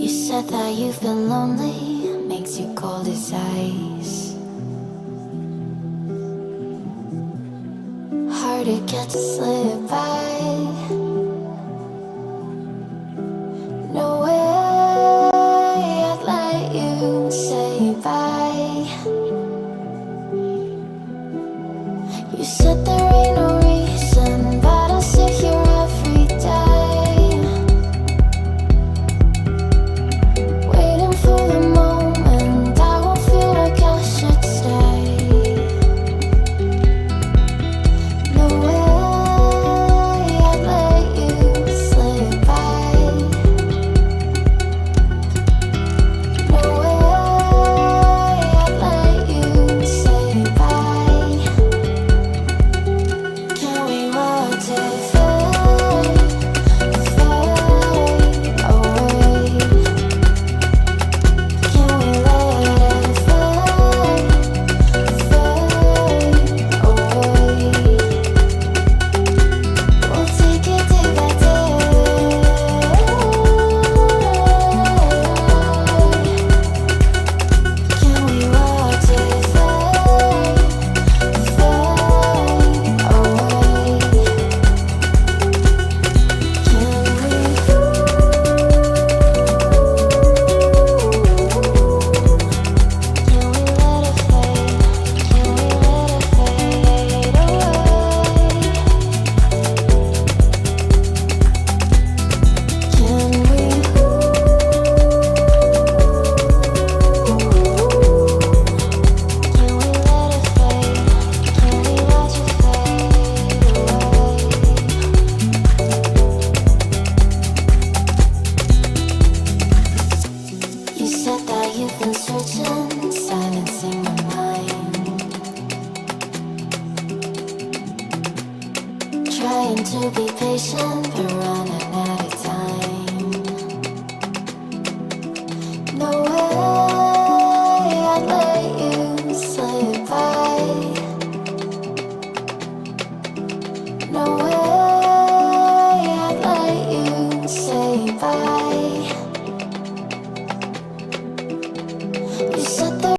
said that you've been lonely, makes you cold as ice. Hard to get to slip by. No way I'd let you say bye. You said there ain't no reason, but I'll sit here every day, waiting for the moment I won't feel like I should stay. No way I'd let you slip by. No way I'd let you say bye. Can we watch it fade, fade away? Can we let it fade, fade away? We'll take it day by day. Can we watch it fade, fade away? You said that you've been searching, silencing your mind, trying to be patient, but running out of time. No